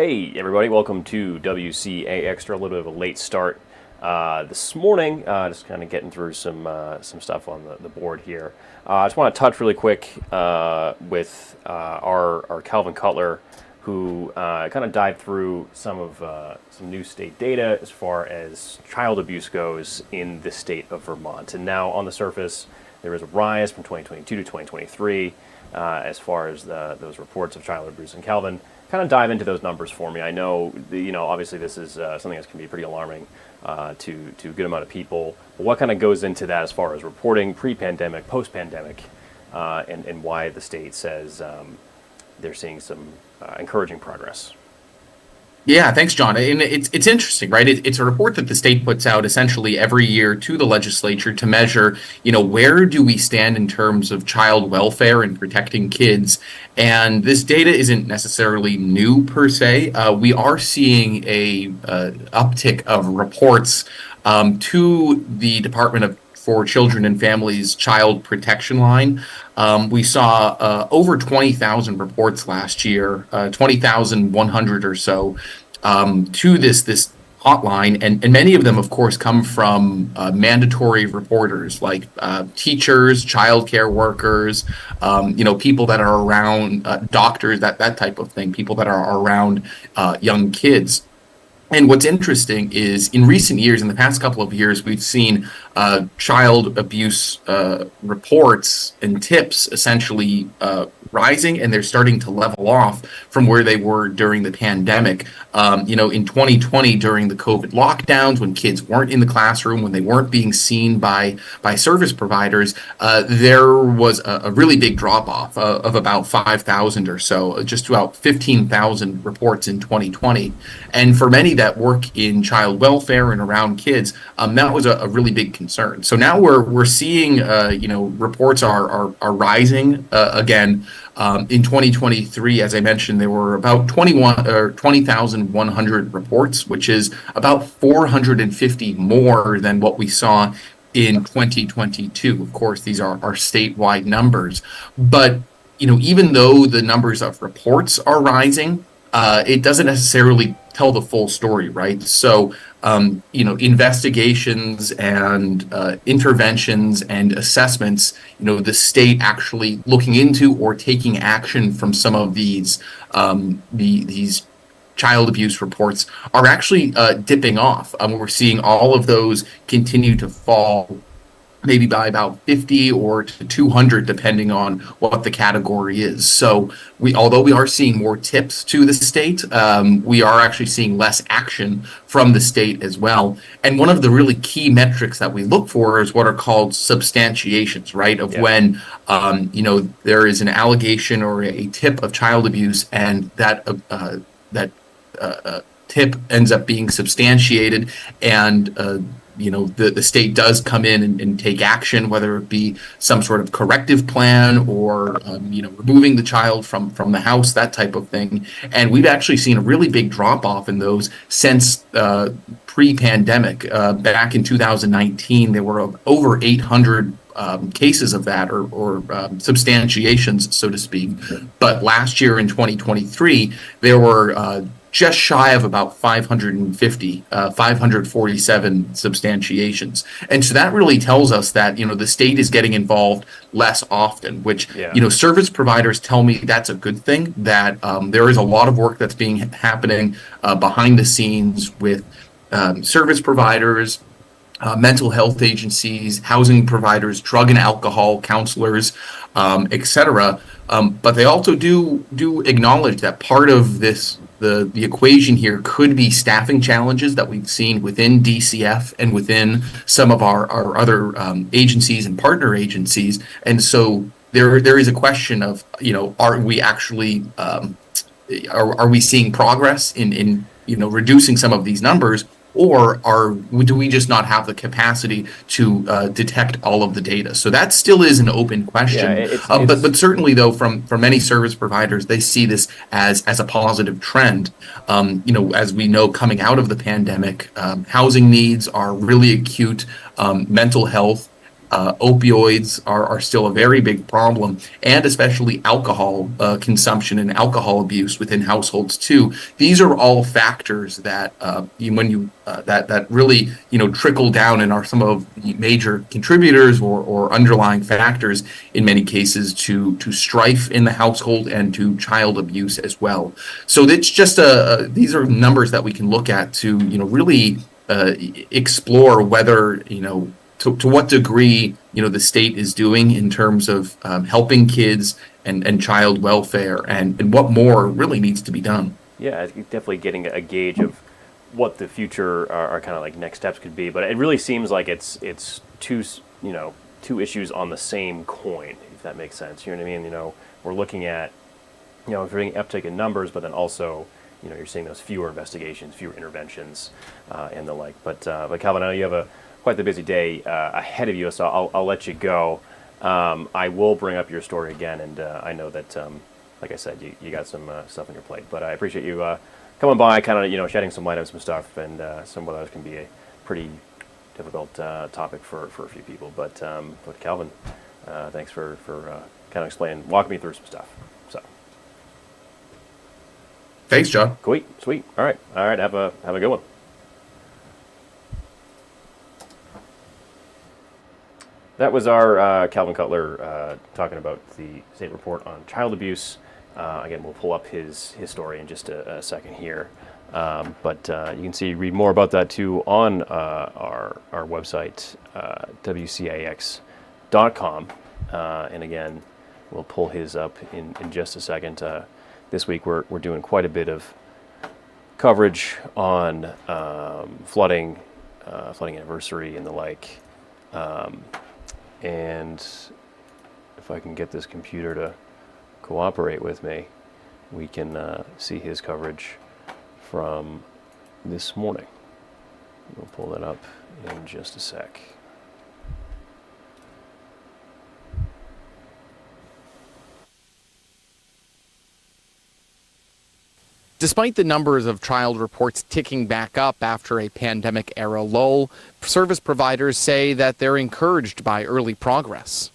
Hey, everybody, welcome to WCAX. A little bit of a late start this morning, just kind of getting through some stuff on the board here. I just want to touch really quick with our Calvin Cutler, who kind of dived through some new state data as far as child abuse goes in the state of Vermont. And now, on the surface, there is a rise from 2022 to 2023 as far as those reports of child abuse in Calvin. Kind of dive into those numbers for me. I know, obviously this is something that can be pretty alarming to a good amount of people. But what kind of goes into that as far as reporting pre-pandemic, post-pandemic, and why the state says they're seeing some encouraging progress? Yeah, thanks, John. And it's interesting, right? It's a report that the state puts out essentially every year to the legislature to measure, where do we stand in terms of child welfare and protecting kids. And this data isn't necessarily new per se. We are seeing a uptick of reports to the Department of for Children and Families Child Protection Line. We saw over 20,000 reports last year, 20,100 or so, to this hotline, and many of them, of course, come from mandatory reporters like teachers, childcare workers, people that are around doctors, that type of thing, people that are around young kids. And what's interesting is in recent years, in the past couple of years, we've seen child abuse reports and tips essentially rising, and they're starting to level off from where they were during the pandemic. In 2020, during the COVID lockdowns, when kids weren't in the classroom, when they weren't being seen by service providers, there was a really big drop off of about 5,000 or so, just about 15,000 reports in 2020. And for many that work in child welfare and around kids, that was a really big concern. So now we're seeing, reports are rising again. In 2023, as I mentioned, there were about 20,100 reports, which is about 450 more than what we saw in 2022. Of course, these are statewide numbers, but even though the numbers of reports are rising, it doesn't necessarily tell the full story, right? So, investigations and interventions and assessments, the state actually looking into or taking action from some of these child abuse reports are actually dipping off. We're seeing all of those continue to fall, maybe by about 50 or to 200, depending on what the category is. So although we are seeing more tips to the state, we are actually seeing less action from the state as well. And one of the really key metrics that we look for is what are called substantiations, right? Of when, there is an allegation or a tip of child abuse, and that tip ends up being substantiated, and the state does come in and take action, whether it be some sort of corrective plan or removing the child from the house, that type of thing. And we've actually seen a really big drop off in those since pre-pandemic. Back in 2019, there were over 800 cases of that, or substantiations, so to speak. But last year in 2023, there were just shy of about 547 substantiations. And so that really tells us that, the state is getting involved less often, which, service providers tell me that's a good thing, that there is a lot of work that's happening behind the scenes with service providers, mental health agencies, housing providers, drug and alcohol counselors, etc. But they also do acknowledge that part of this, the equation here, could be staffing challenges that we've seen within DCF and within some of our other agencies and partner agencies. And so there is a question of, are we actually are we seeing progress in reducing some of these numbers, or do we just not have the capacity to detect all of the data? So that still is an open question. But certainly, though, from many service providers, they see this as a positive trend. As we know, coming out of the pandemic, housing needs are really acute. Mental health Opioids are still a very big problem, and especially alcohol consumption and alcohol abuse within households too. These are all factors that that really trickle down and are some of the major contributors or underlying factors in many cases to strife in the household and to child abuse as well. So it's just these are numbers that we can look at to really explore whether to what degree the state is doing in terms of helping kids and child welfare, and what more really needs to be done. Yeah, definitely getting a gauge of what the future are kind of like next steps could be. But it really seems like it's two issues on the same coin, if that makes sense. You know what I mean? We're looking at if we're getting uptick in numbers, but then also you're seeing those fewer investigations, fewer interventions, and the like. But Calvin, I know you have quite the busy day ahead of you, so I'll let you go. I will bring up your story again, and I know that, like I said, you got some stuff on your plate. But I appreciate you coming by, kind of shedding some light on some stuff, and some of those can be a pretty difficult topic for a few people. But Calvin, thanks for kind of walking me through some stuff. So. Thanks, John. Sweet. All right. Have a good one. That was our Calvin Cutler talking about the state report on child abuse. Again, we'll pull up his story in just a second here. But you can read more about that too on our website, WCAX.com. And again, we'll pull his up in just a second. This week we're doing quite a bit of coverage on flooding anniversary and the like. And if I can get this computer to cooperate with me, we can see his coverage from this morning. We'll pull that up in just a sec. Despite the numbers of child reports ticking back up after a pandemic-era lull, service providers say that they're encouraged by early progress.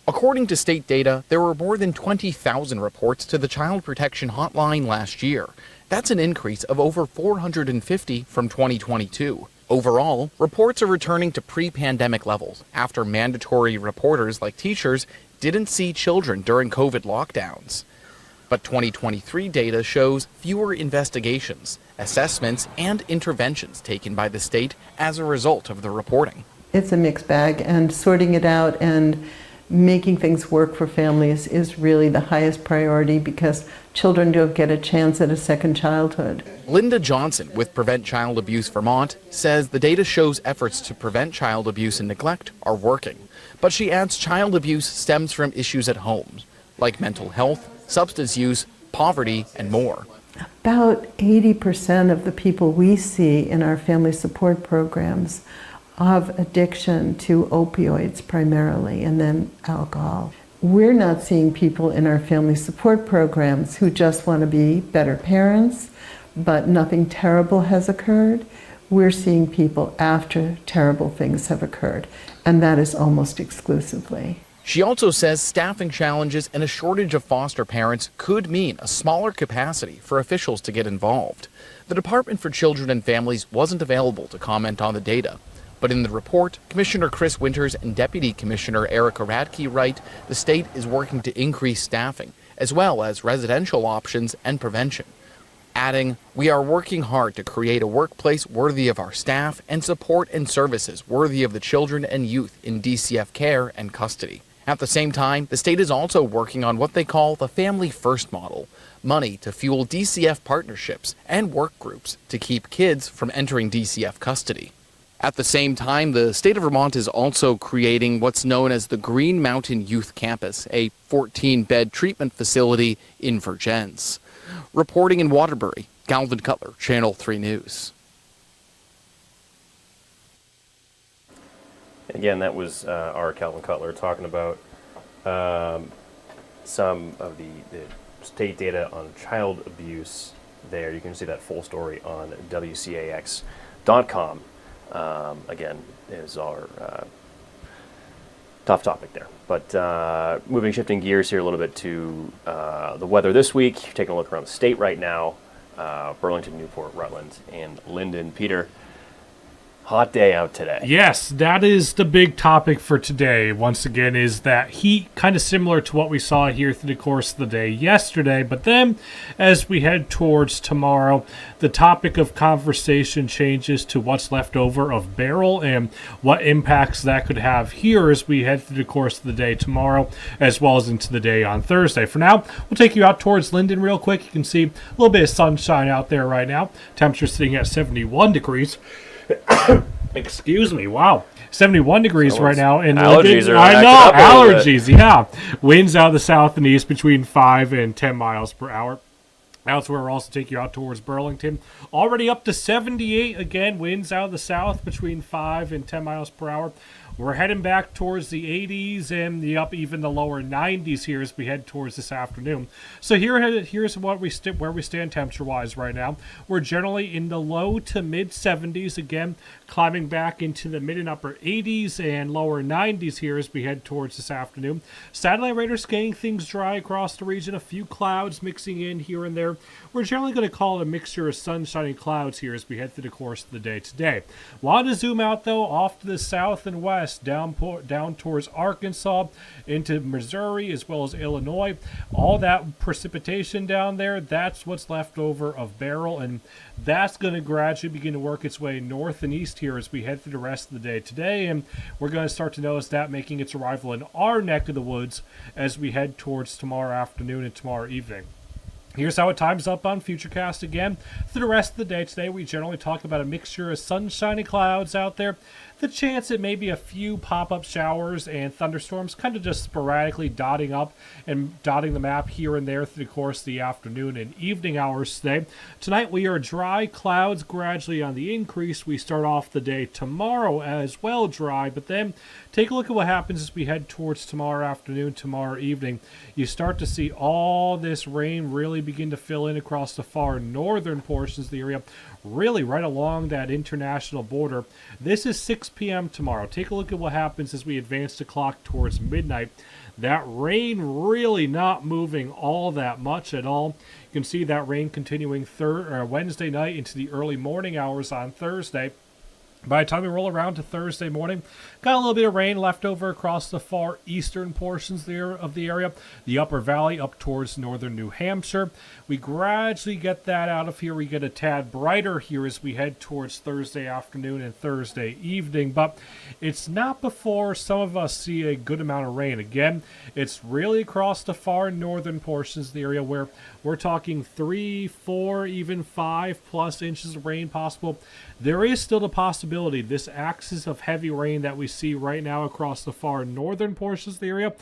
According to state data, there were more than 20,000 reports to the Child Protection Hotline last year. That's an increase of over 450 from 2022. Overall, reports are returning to pre-pandemic levels after mandatory reporters like teachers didn't see children during COVID lockdowns. But 2023 data shows fewer investigations, assessments, and interventions taken by the state as a result of the reporting. It's a mixed bag, and sorting it out and making things work for families is really the highest priority because children don't get a chance at a second childhood. Linda Johnson with Prevent Child Abuse Vermont says the data shows efforts to prevent child abuse and neglect are working. But she adds child abuse stems from issues at home, like mental health, substance use, poverty, and more. About 80% of the people we see in our family support programs have addiction to opioids primarily, and then alcohol. We're not seeing people in our family support programs who just want to be better parents, but nothing terrible has occurred. We're seeing people after terrible things have occurred, and that is almost exclusively. She also says staffing challenges and a shortage of foster parents could mean a smaller capacity for officials to get involved. The Department for Children and Families wasn't available to comment on the data. But in the report, Commissioner Chris Winters and Deputy Commissioner Erica Radke write the state is working to increase staffing, as well as residential options and prevention. Adding, we are working hard to create a workplace worthy of our staff and support and services worthy of the children and youth in DCF care and custody. At the same time, the state is also working on what they call the Family First model, money to fuel DCF partnerships and work groups to keep kids from entering DCF custody. At the same time, the state of Vermont is also creating what's known as the Green Mountain Youth Campus, a 14-bed treatment facility in Vergennes. Reporting in Waterbury, Calvin Cutler, Channel 3 News. Again, that was our Calvin Cutler talking about some of the state data on child abuse there. You can see that full story on WCAX.com. Again, is our tough topic there. But shifting gears here a little bit to the weather this week. Taking a look around the state right now. Burlington, Newport, Rutland, and Linden. Peter, hot day out today. Yes, that is the big topic for today. Once again, is that heat, kind of similar to what we saw here through the course of the day yesterday. But then, as we head towards tomorrow, the topic of conversation changes to what's left over of Beryl and what impacts that could have here as we head through the course of the day tomorrow, as well as into the day on Thursday. For now, we'll take you out towards Linden real quick. You can see a little bit of sunshine out there right now. Temperature sitting at 71 degrees. Excuse me. Wow. 71 degrees right now. And allergies are I know. acting up a little bit. Allergies. Yeah. Winds out of the south and east between 5 and 10 miles per hour. Elsewhere, we'll also take you out towards Burlington. Already up to 78 again. Winds out of the south between 5 and 10 miles per hour. We're heading back towards the 80s and even the lower 90s here as we head towards this afternoon. So here's where we stand temperature-wise right now. We're generally in the low to mid 70s again, climbing back into the mid and upper 80s and lower 90s here as we head towards this afternoon. Satellite radar scanning things dry across the region. A few clouds mixing in here and there. We're generally going to call it a mixture of sunshine and clouds here as we head through the course of the day today. Want to zoom out though off to the south and west. Down towards Arkansas, into Missouri, as well as Illinois. All that precipitation down there, that's what's left over of Beryl, and that's going to gradually begin to work its way north and east here as we head through the rest of the day today, and we're going to start to notice that making its arrival in our neck of the woods as we head towards tomorrow afternoon and tomorrow evening. Here's how it times up on Futurecast again. For the rest of the day today, we generally talk about a mixture of sunshine and clouds out there. The chance at maybe a few pop-up showers and thunderstorms kind of just sporadically dotting up and dotting the map here and there through the course of the afternoon and evening hours today. Tonight we are dry, clouds gradually on the increase. We start off the day tomorrow as well dry, but then take a look at what happens as we head towards tomorrow afternoon, tomorrow evening. You start to see all this rain really begin to fill in across the far northern portions of the area, really right along that international border. This is 6 p.m. tomorrow. Take a look at what happens as we advance the clock towards midnight. That rain really not moving all that much at all. You can see that rain continuing Wednesday night into the early morning hours on Thursday. By the time we roll around to Thursday morning, got a little bit of rain left over across the far eastern portions there of the area, the upper valley up towards northern New Hampshire. We gradually get that out of here. We get a tad brighter here as we head towards Thursday afternoon and Thursday evening, but it's not before some of us see a good amount of rain. Again, it's really across the far northern portions of the area where we're talking 3, 4, even 5+ inches of rain possible. There is still the possibility this axis of heavy rain that we see right now across the far northern portions of the area,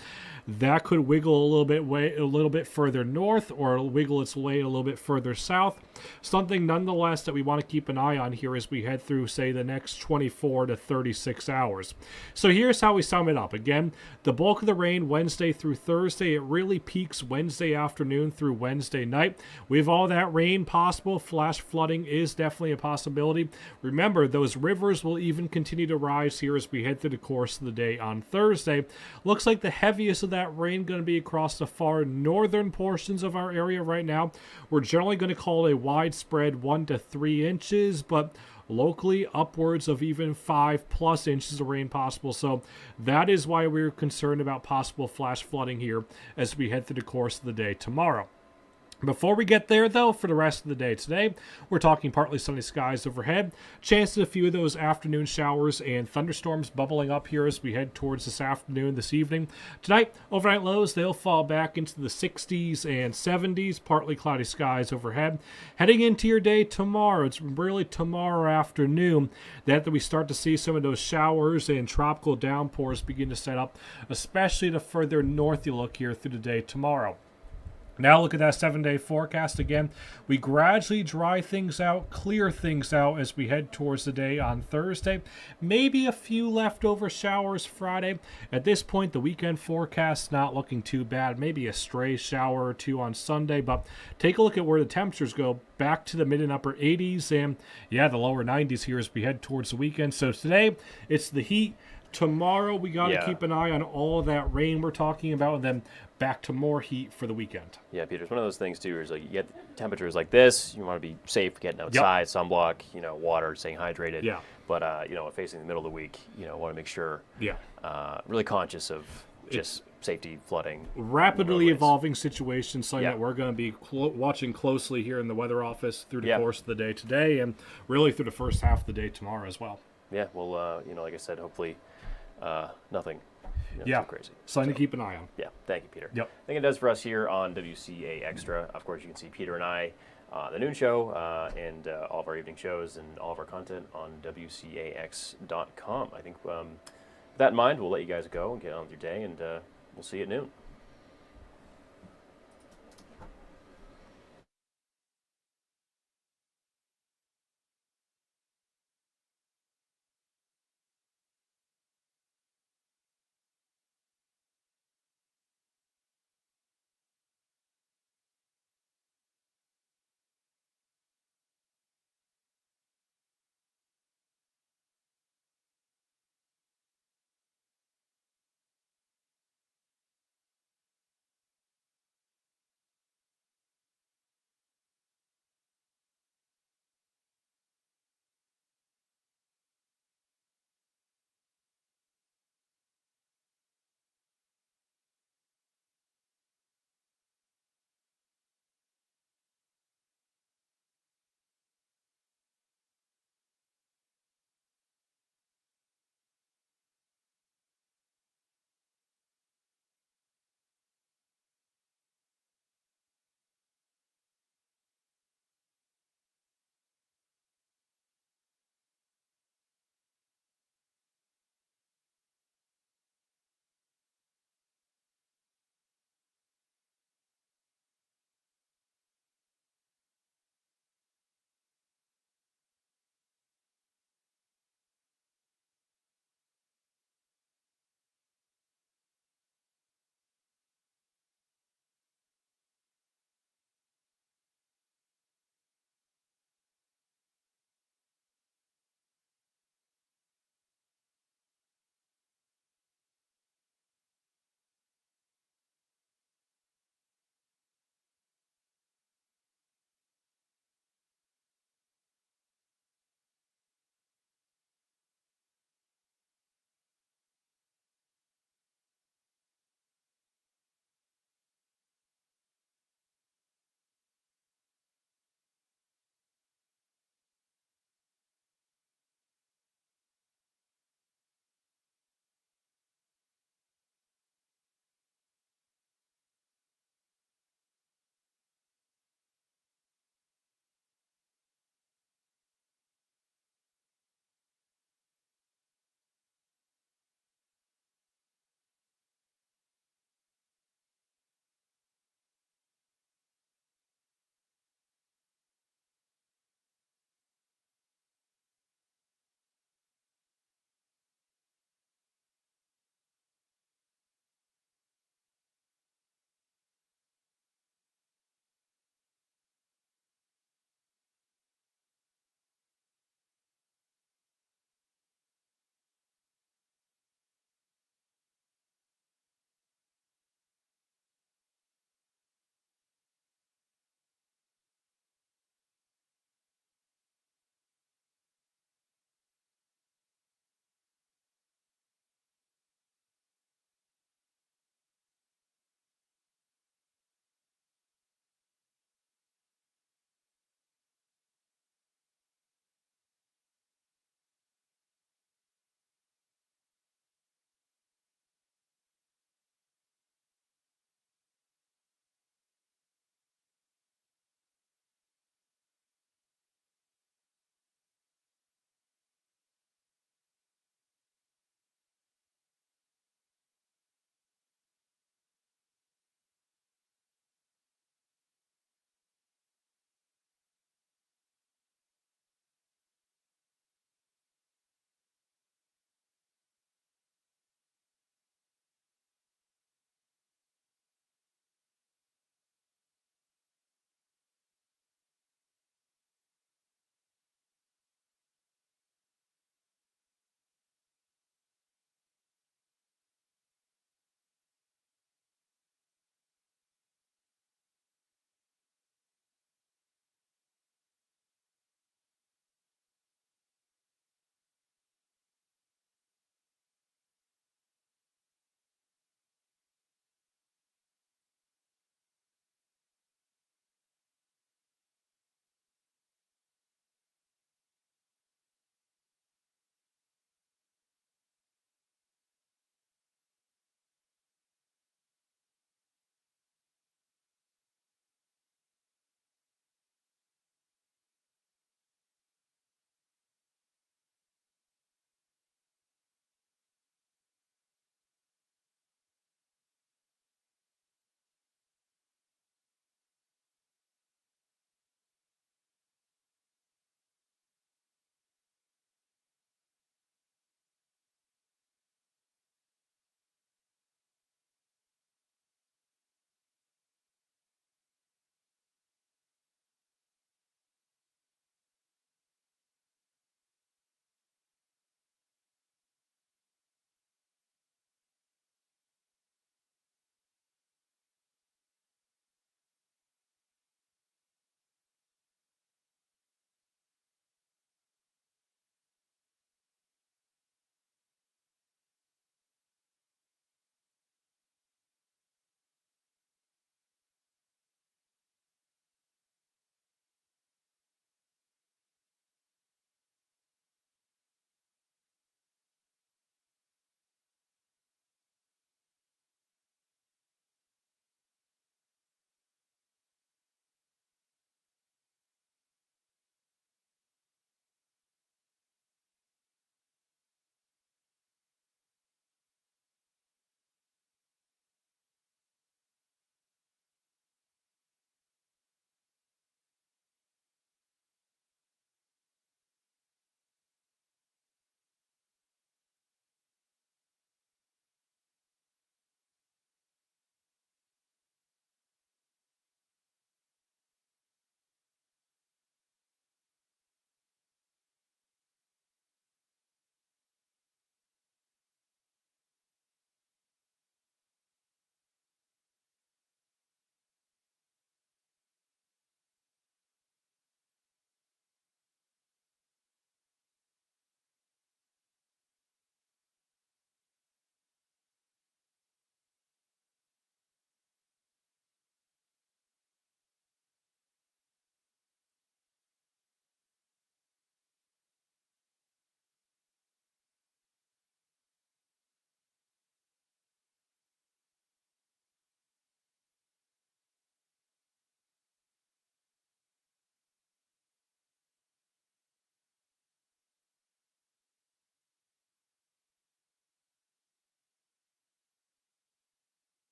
that could wiggle a little bit further north or wiggle its way a little bit further south. Something nonetheless that we want to keep an eye on here as we head through, say, the next 24 to 36 hours. So here's how we sum it up. Again, the bulk of the rain Wednesday through Thursday, it really peaks Wednesday afternoon through Wednesday night. We have all that rain possible. Flash flooding is definitely a possibility. Remember, those rivers will even continue to rise here as we head through the course of the day on Thursday. Looks like the heaviest of that rain going to be across the far northern portions of our area right now. We're generally going to call a widespread 1 to 3 inches, but locally upwards of even 5+ inches of rain possible. So that is why we're concerned about possible flash flooding here as we head through the course of the day tomorrow. Before we get there, though, for the rest of the day today, we're talking partly sunny skies overhead. Chances of a few of those afternoon showers and thunderstorms bubbling up here as we head towards this afternoon, this evening. Tonight, overnight lows, they'll fall back into the 60s and 70s, partly cloudy skies overhead. Heading into your day tomorrow, it's really tomorrow afternoon that we start to see some of those showers and tropical downpours begin to set up, especially the further north you look here through the day tomorrow. Now look at that 7-day forecast again. We gradually dry things out, clear things out as we head towards the day on Thursday. Maybe a few leftover showers Friday. At this point, the weekend forecast not looking too bad. Maybe a stray shower or two on Sunday, but take a look at where the temperatures go. back to the mid and upper 80s, and yeah, the lower 90s here as we head towards the weekend. So today, it's the heat. Tomorrow, we got to keep an eye on all of that rain we're talking about, and then back to more heat for the weekend. Yeah, Peter, it's one of those things, too, is like you get temperatures like this, you want to be safe getting outside, sunblock, water, staying hydrated. Yeah. But, facing the middle of the week, want to make sure, Yeah. really conscious of just safety, flooding. Rapidly evolving situation, something that we're going to be watching closely here in the weather office through the course of the day today, and really through the first half of the day tomorrow as well. Yeah, well, like I said, hopefully nothing too crazy. Something to keep an eye on. Yeah, thank you, Peter. Yep. I think it does for us here on WCA Extra. Of course, you can see Peter and I, the noon show, and all of our evening shows and all of our content on WCAX.com. I think with that in mind, we'll let you guys go and get on with your day, and we'll see you at noon.